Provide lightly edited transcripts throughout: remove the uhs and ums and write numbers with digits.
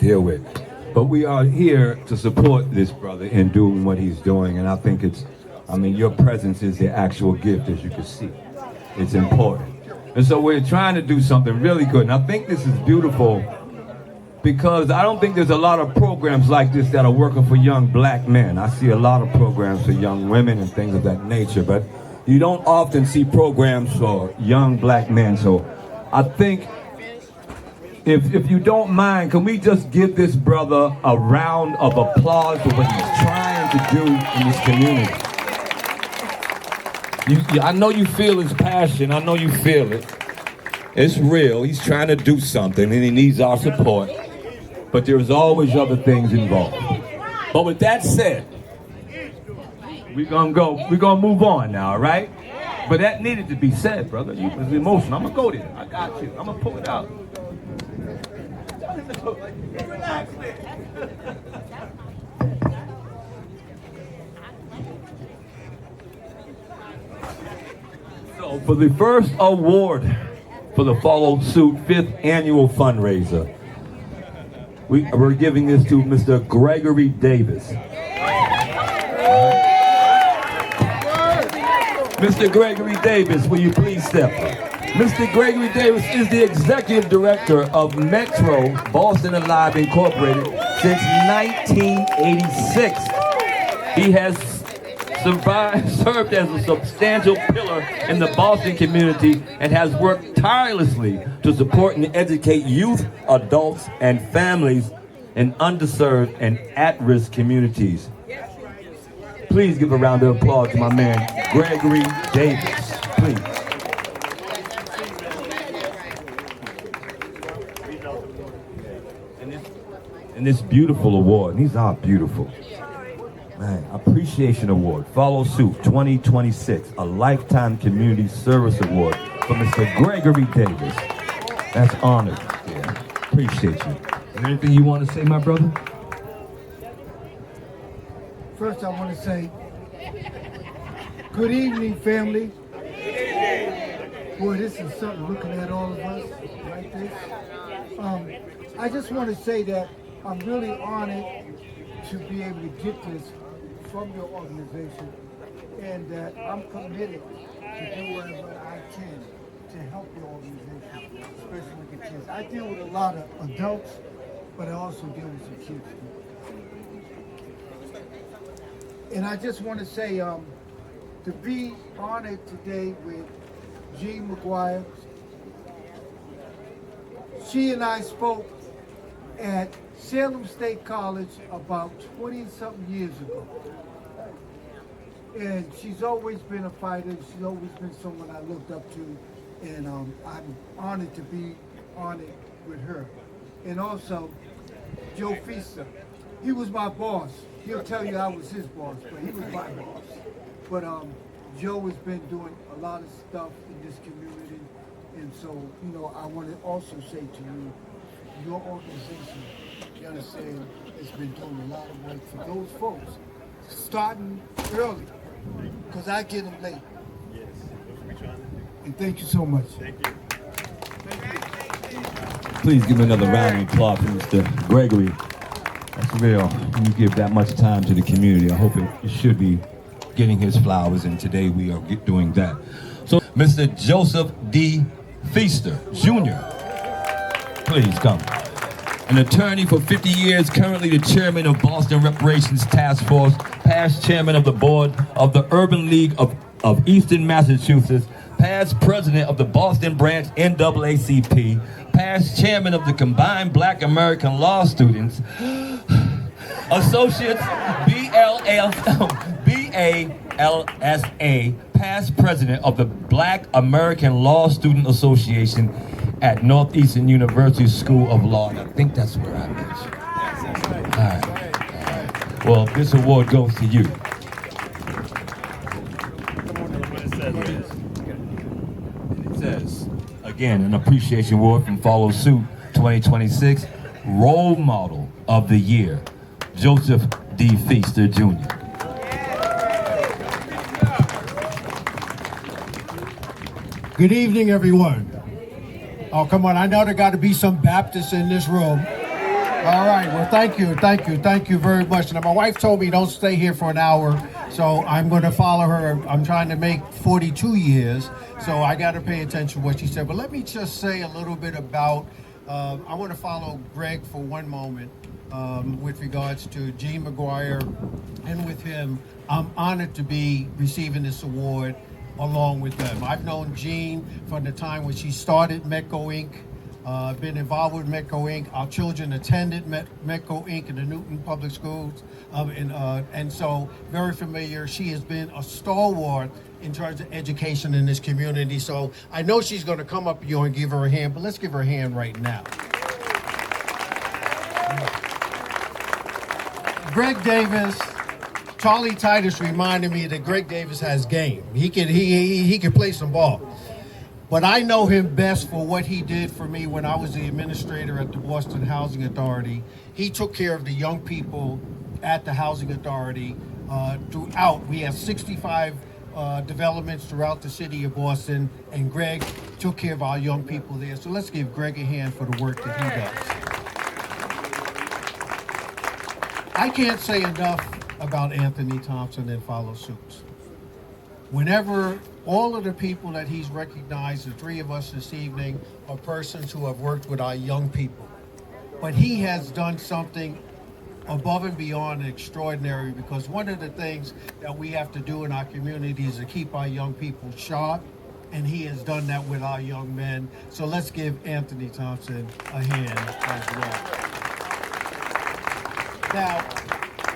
deal with. But we are here to support this brother in doing what he's doing, and I think your presence is the actual gift, as you can see. It's important. And so we're trying to do something really good, and I think this is beautiful because I don't think there's a lot of programs like this that are working for young black men. I see a lot of programs for young women and things of that nature, but you don't often see programs for young black men. So I think if you don't mind, can we just give this brother a round of applause for what he's trying to do in this community? I know you feel his passion. I know you feel it. It's real. He's trying to do something and he needs our support. But there's always other things involved. But with that said, we're gonna move on now, all right? But that needed to be said, brother. You was emotional. I'm gonna go there. I got you. I'm gonna pull it out. Relax, man. So for the first award for the Follow Suit 5th annual fundraiser, we're giving this to Mr. Gregory Davis. Mr. Gregory Davis, will you please step up? Mr. Gregory Davis is the executive director of Metro Boston Alive Incorporated since 1986. He has served as a substantial pillar in the Boston community and has worked tirelessly to support and educate youth, adults, and families in underserved and at-risk communities. Please give a round of applause to my man, Gregory Davis, please. And this beautiful award, these are beautiful. Man, Appreciation Award, Follow Suit 2026, a Lifetime Community Service Award for Mr. Gregory Davis. That's honored. Yeah, appreciate you. Is there anything you want to say, my brother? First, I want to say, good evening, family. Boy, this is something looking at all of us like this. I just want to say that I'm really honored to be able to get this from your organization, and that I'm committed to do whatever I can to help your organization, especially with the kids. I deal with a lot of adults, but I also deal with some kids too. And I just want to say, to be honored today with Jean McGuire. She and I spoke at Salem State College about 20-something years ago. And she's always been a fighter. She's always been someone I looked up to. And I'm honored to be honored with her. And also, Joe Feaster. He was my boss. He'll tell you I was his boss, but he was my boss. But Joe has been doing a lot of stuff in this community. And so, you know, I want to also say to you, your organization, you understand, has been doing a lot of work for those folks, starting early, because I get them late. Yes, we trying to do. And thank you so much. Thank you. Please give me another round of applause for Mr. Gregory. That's real. When you give that much time to the community, I hope it should be getting his flowers, and today we are doing that. So, Mr. Joseph D. Feaster, Jr., please come. An attorney for 50 years, currently the chairman of Boston Reparations Task Force, past chairman of the board of the Urban League of Eastern Massachusetts, past president of the Boston branch NAACP, past chairman of the Combined Black American Law Students, associates BALSA, past president of the Black American Law Student Association at Northeastern University School of Law. And I think that's where I met you. All right. Well, this award goes to you. It says, again, an appreciation award from Follow Suit 2026, Role Model of the Year, Joseph D. Feaster, Jr. Good evening, everyone. Oh, come on, I know there got to be some Baptists in this room. All right. Well, thank you very much. Now, my wife told me don't stay here for an hour, so I'm going to follow her. I'm trying to make 42 years, so I got to pay attention to what she said. But let me just say a little bit about. I want to follow Greg for one moment with regards to Gene McGuire, and with him, I'm honored to be receiving this award along with them. I've known Gene from the time when she started Metco Inc. Been involved with Metco Inc. Our children attended Metco Inc. in the Newton Public Schools, and so very familiar. She has been a stalwart in terms of education in this community. So I know she's going to come up here and give her a hand, but let's give her a hand right now. Greg Davis, Charlie Titus reminded me that Greg Davis has game. He can play some ball. But I know him best for what he did for me when I was the administrator at the Boston Housing Authority. He took care of the young people at the Housing Authority throughout. We have 65 developments throughout the city of Boston, and Greg took care of our young people there. So let's give Greg a hand for the work that he does. I can't say enough about Anthony Thompson and Follow Suits. Whenever all of the people that he's recognized, the three of us this evening, are persons who have worked with our young people. But he has done something above and beyond extraordinary, because one of the things that we have to do in our community is to keep our young people sharp, and he has done that with our young men. So let's give Anthony Thompson a hand as well. Now,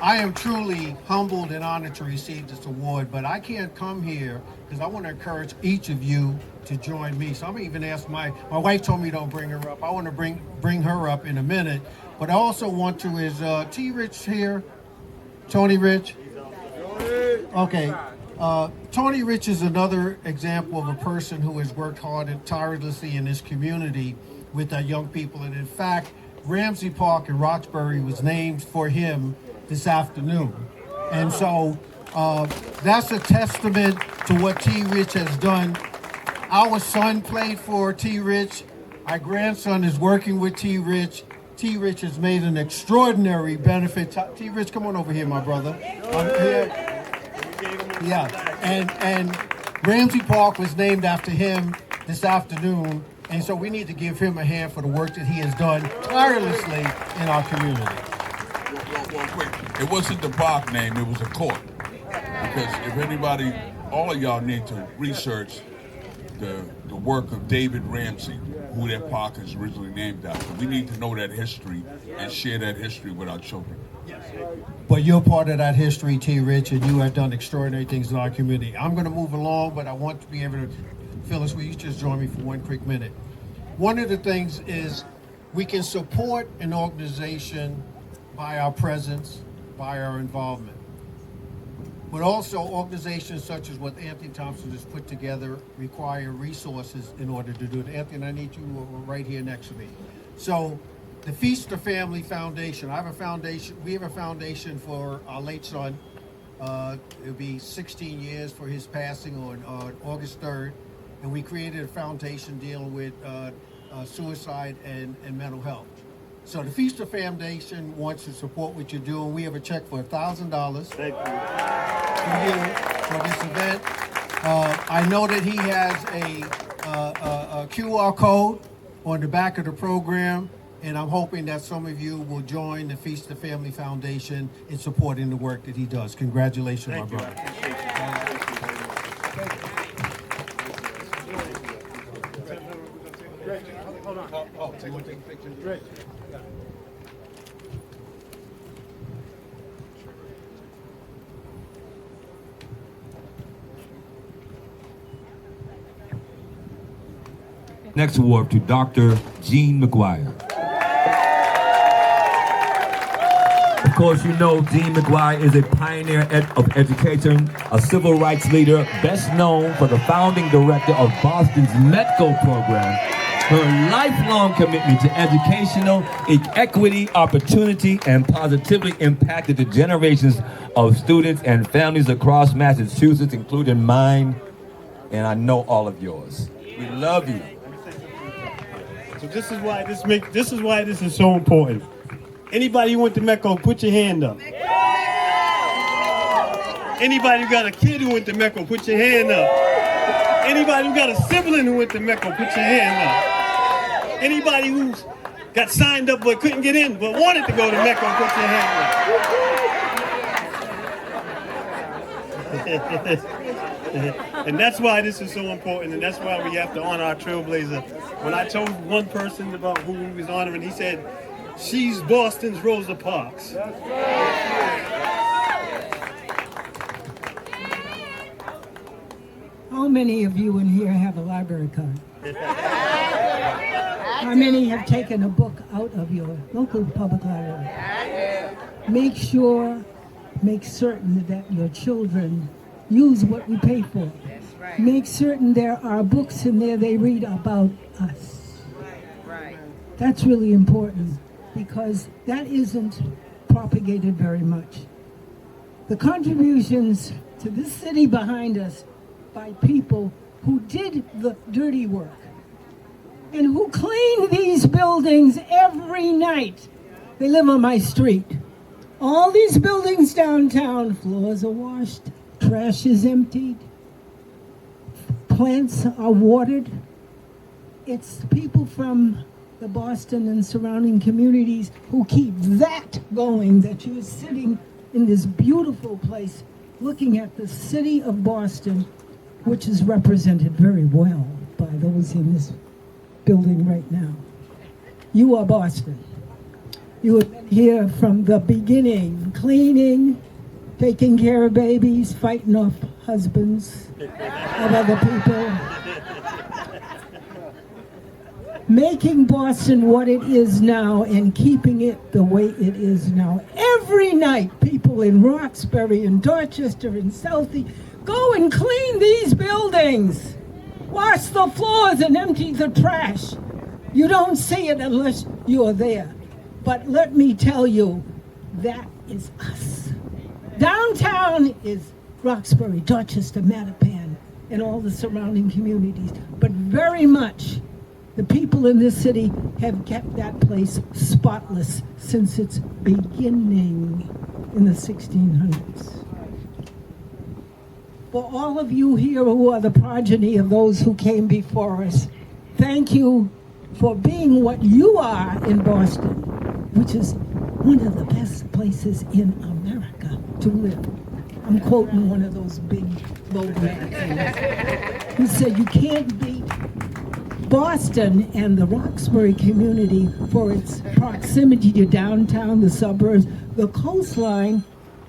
I am truly humbled and honored to receive this award, but I can't come here because I want to encourage each of you to join me. So I'm even asked my wife told me don't bring her up. I want to bring her up in a minute, but I also want to, is T. Rich here? Tony Rich? Okay. Tony Rich is another example of a person who has worked hard and tirelessly in this community with our young people. And in fact, Ramsey Park in Roxbury was named for him this afternoon. And so that's a testament to what T. Rich has done. Our son played for T. Rich. Our grandson is working with T. Rich. T. Rich has made an extraordinary benefit. T. Rich, come on over here, my brother. Yeah, and Ramsey Park was named after him this afternoon. And so we need to give him a hand for the work that he has done tirelessly in our community. Well, quick, it wasn't the park name, it was a court. Because if anybody, all of y'all need to research the work of David Ramsey, who that park is originally named after. We need to know that history and share that history with our children. But you're part of that history, T. Rich, and you have done extraordinary things in our community. I'm going to move along, but I want to be able to, Phyllis, will you just join me for one quick minute? One of the things is we can support an organization by our presence, by our involvement. But also organizations such as what Anthony Thompson has put together require resources in order to do it. Anthony, I need you right here next to me. So the Feast of Family Foundation, we have a foundation for our late son. It'll be 16 years for his passing on August 3rd. And we created a foundation dealing with suicide and mental health. So the Feast of Foundation wants to support what you're doing. We have a check for $1,000 for you for this event. I know that he has a QR code on the back of the program, and I'm hoping that some of you will join the Feast of Family Foundation in supporting the work that he does. Congratulations, my brother. Next award to Dr. Gene McGuire. Of course, you know Gene McGuire is a pioneer of education, a civil rights leader, best known for the founding director of Boston's Metco program. Her lifelong commitment to educational equity, opportunity, and positively impacted the generations of students and families across Massachusetts, including mine, and I know all of yours. We love you. So this is why this is so important. Anybody who went to Mecca, put your hand up. Anybody who got a kid who went to Mecca, put your hand up. Anybody who got a sibling who went to Mecca, put your hand up. Anybody who's got signed up but couldn't get in but wanted to go to Mecca, put your hand up. And that's why this is so important, and that's why we have to honor our Trailblazer. When I told one person about who we was honoring, he said, she's Boston's Rosa Parks. How many of you in here have a library card? How many have taken a book out of your local public library? Make certain that your children use what we pay for. Make certain there are books in there they read about us. That's really important because that isn't propagated very much. The contributions to this city behind us by people who did the dirty work and who clean these buildings every night. They live on my street. All these buildings downtown, floors are washed, trash is emptied, plants are watered. It's people from the Boston and surrounding communities who keep that going, that you're sitting in this beautiful place looking at the city of Boston, which is represented very well by those in this building right now. You are Boston. You have been here from the beginning, cleaning, taking care of babies, fighting off husbands of other people, making Boston what it is now and keeping it the way it is now. Every night, people in Roxbury and Dorchester and Southie go and clean these buildings, wash the floors and empty the trash. You don't see it unless you're there. But let me tell you, that is us. Downtown is Roxbury, Dorchester, Mattapan, and all the surrounding communities. But very much, the people in this city have kept that place spotless since its beginning in the 1600s. For all of you here who are the progeny of those who came before us, thank you for being what you are in Boston, which is one of the best places in America to live. I'm quoting one of those big Vogue magazines. He said, you can't beat Boston and the Roxbury community for its proximity to downtown, the suburbs, the coastline,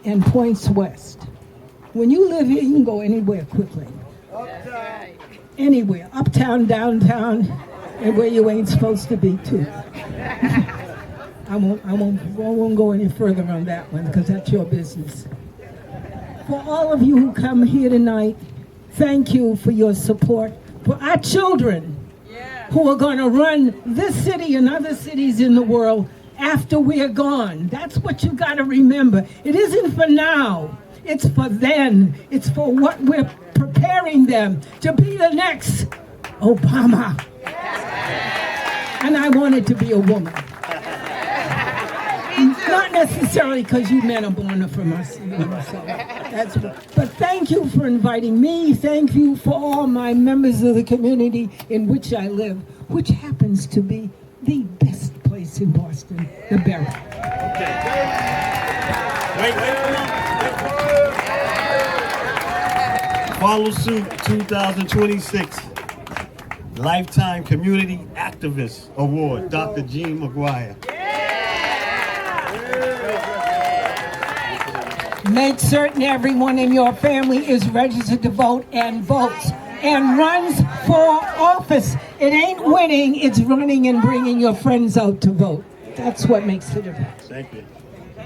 and points west. When you live here, you can go anywhere quickly. Anywhere, uptown, downtown, and where you ain't supposed to be too. I won't go any further on that one because that's your business. For all of you who come here tonight, thank you for your support for our children who are going to run this city and other cities in the world after we are gone. That's what you got to remember. It isn't for now. It's for then. It's for what we're preparing them to be the next Obama. And I wanted to be a woman. Not necessarily because you men are born from us, you know, so that's but thank you for inviting me. Thank you for all my members of the community in which I live, which happens to be the best place in Boston, the Barrett. Wait. Follow suit 2026 Lifetime Community Activist Award, Dr. Jean McGuire. Make certain everyone in your family is registered to vote and votes and runs for office. It ain't winning, it's running and bringing your friends out to vote. That's what makes the difference. Thank you.